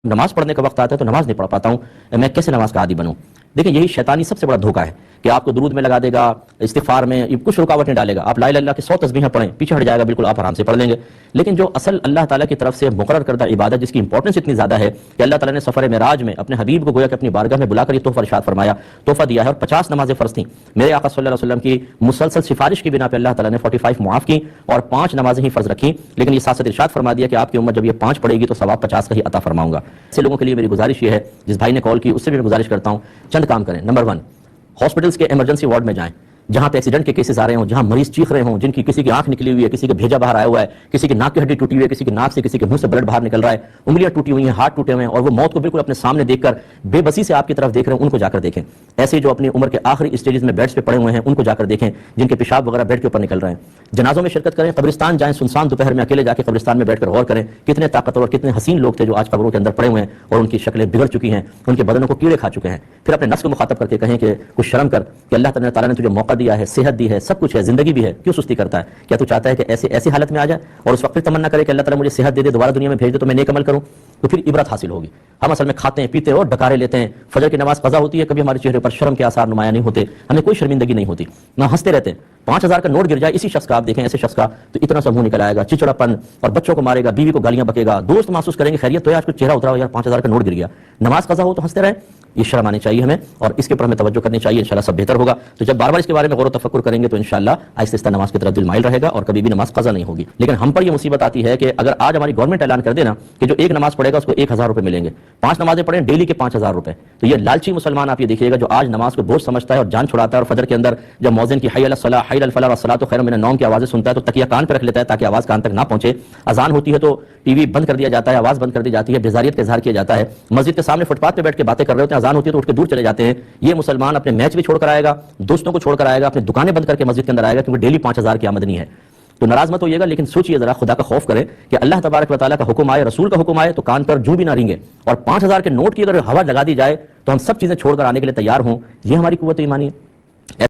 نماز پڑھنے کا وقت آتا ہے تو نماز نہیں پڑھ پاتا ہوں، میں کیسے نماز کا عادی بنوں؟ دیکھیں یہی شیطانی سب سے بڑا دھوکہ ہے کہ آپ کو درود میں لگا دے گا، استغفار میں کچھ رکاوٹیں ڈالے گا، آپ لا الہ الا اللہ کی 100 تسبیحیں پڑھیں، پیچھے ہٹ جائے گا، بالکل آپ آرام سے پڑھ لیں گے۔ لیکن جو اصل اللہ تعالیٰ کی طرف سے مقرر کردہ عبادت جس کی امپورٹنس اتنی زیادہ ہے کہ اللہ تعالیٰ نے سفر معراج میں اپنے حبیب کو گویا کہ اپنی بارگاہ میں بلا کر یہ تحفہ ارشاد فرمایا، تحفہ دیا ہے، اور 50 نمازیں فرض تھیں۔ میرے آقا صلی اللہ علیہ وسلم کی مسلسل سفارش کی بنا پہ اللہ تعالیٰ نے 45 معاف کی اور 5 نمازیں ہی فرض رکھیں، لیکن یہ ساتھ ساتھ ارشاد فرما دیا کہ آپ کی امت جب یہ 5 پڑھے گی تو ثواب 50 کا ہی عطا فرماؤں گا۔ ایسے لوگوں کے لیے میری گزارش یہ ہے، جس بھائی نے کال کی اس سے بھی میں گزارش کرتا ہوں، چند کام کریں۔ نمبر 1، ہاسپٹلس کے ایمرجنسی وارڈ میں جائیں، جہاں پہ ایکسیڈنٹ کے کیسز آ رہے ہوں، جہاں مریض چیخ رہے ہوں، جن کی کسی کی آنکھ نکلی ہوئی ہے، کسی کا بھیجا باہر آیا ہوا ہے، کسی کی ناک کی ہڈی ٹوٹی ہوئی ہے، کسی کی ناک سے کسی کے منہ سے بلڈ باہر نکل رہا ہے، انگلیاں ٹوٹی ہوئی ہیں، ہاتھ ٹوٹے ہوئے ہیں، اور وہ موت کو بالکل اپنے سامنے دیکھ کر بے بسی سے آپ کی طرف دیکھ رہے ہیں، ان کو جا کر دیکھیں۔ ایسے جو اپنی عمر کے آخری اسٹیجز میں بیڈز پہ پڑے ہوئے ہیں ان کو جا کر دیکھیں، جن کے پیشاب وغیرہ بیڈ کے اوپر نکل رہے ہیں۔ جنازوں میں شرکت کریں، قبرستان جائیں، سنسان دوپہر میں اکیلے جا کے قبرستان میں بیٹھ کر غور کریں کتنے طاقتور اور کتنے حسین لوگ تھے جو آج قبروں کے اندر پڑے ہوئے ہیں اور ان کی شکلیں بگڑ چکی ہیں، ان کے بدنوں کو کیڑے کھا چکے ہیں۔ پھر اپنے نفس کو مخاطب کر کے کہیں کہ کچھ شرم کر کہ اللہ تعالیٰ نے تجھے موقع دیا ہے، صحت دی ہے، سب کچھ ہے، زندگی بھی ہے، کیوں سستی کرتا ہے؟ کیا تو چاہتا ہے کہ ایسی حالت میں آ جائے اور اس وقت پھر تمنا کرے کہ اللہ تعالیٰ مجھے صحت دے دے، دوبارہ دنیا میں بھیج دے تو میں نیک عمل کروں؟ تو پھر عبرت حاصل ہوگی۔ ہم اصل میں کھاتے ہیں، پیتے ہیں اور ڈکارے لیتے ہیں، فجر کی نماز قضا ہوتی ہے، کبھی ہمارے چہرے پر شرم کے آثار نمایاں نہیں ہوتے، ہمیں کوئی شرمندگی نہیں ہوتی، نہ ہنستے رہتے ہیں۔ 5000 کا نوٹ گر جائے اسی شخص کا، آپ دیکھیں ایسے شخص کا تو اتنا سا منہ نکل آئے گا، چچڑاپن، اور بچوں کو مارے گا، بیوی کو گالیاں بکے گا، دوست محسوس کریں گے خیریت تو ہے، آج کچھ چہرہ اترا ہو، یار 5000 کا نوٹ گر گیا۔ نماز قضا ہو تو ہنستے رہیں، یہ شرم آنی چاہیے ہمیں، اور اس کے اوپر ہمیں توجہ کرنی چاہیے، انشاءاللہ سب بہتر ہوگا۔ تو جب بار بار اس کے بارے میں غور و تفکر کریں گے تو انشاءاللہ آہستہ آہستہ نماز کی طرف دل مائل رہے گا اور کبھی بھی نماز قضا نہیں ہوگی۔ لیکن ہم پر یہ مصیبت آتی ہے کہ اگر آج ہماری گورنمنٹ اعلان کر دے نا کہ جو ایک نماز پڑھے گا اس کو 1000 روپے ملیں گے، 5 نمازیں پڑھیں ڈیلی کے 5000 روپے، تو یہ لالچی مسلمان آپ یہ دیکھیے گا جو آج نماز کو بوجھ سمجھتا ہے اور جان چھڑاتا ہے، اور فجر کے اندر جب مؤذن کی حی علی الصلاۃ حی علی الفلاح والصلاۃ خیر من النوم کی آوازیں سنتا ہے تو تکیہ کان پہ رکھ لیتا ہے تاکہ آواز کان تک نہ پہنچے۔ اذان ہوتی ہے تو ٹی وی بند کر دیا جاتا ہے، آواز بند کر دی جاتی ہے، بیزاریت کا اظہار کیا جاتا ہے۔ مسجد کے سامنے فٹ پاتھ پہ بیٹھ کے باتیں کر رہے ہوتے ہیں، اذان ہوتی ہے تو اٹھ کے دور چلے جاتے ہیں۔ یہ مسلمان اپنے میچ بھی چھوڑ کر آئے گا، دوستوں کو چھوڑ کر آئے گا، اپنی دکانیں بند کر کے مسجد کے اندر آئے گا، کیونکہ ڈیلی 5000 کی آمدنی ہے۔ تو ناراض مت ہوئیے گا، لیکن سوچئے ذرا، خدا کا خوف کریں کہ اللہ تبارک و تعالیٰ کا حکم آئے، رسول کا حکم آئے تو کان پر جوں بھی نہ رینگے، اور 5000 کے نوٹ کی اگر ہوا لگا دی جائے تو ہم سب چیزیں چھوڑ کر آنے کے لیے تیار ہوں۔ یہ ہماری قوت ایمانی ہے۔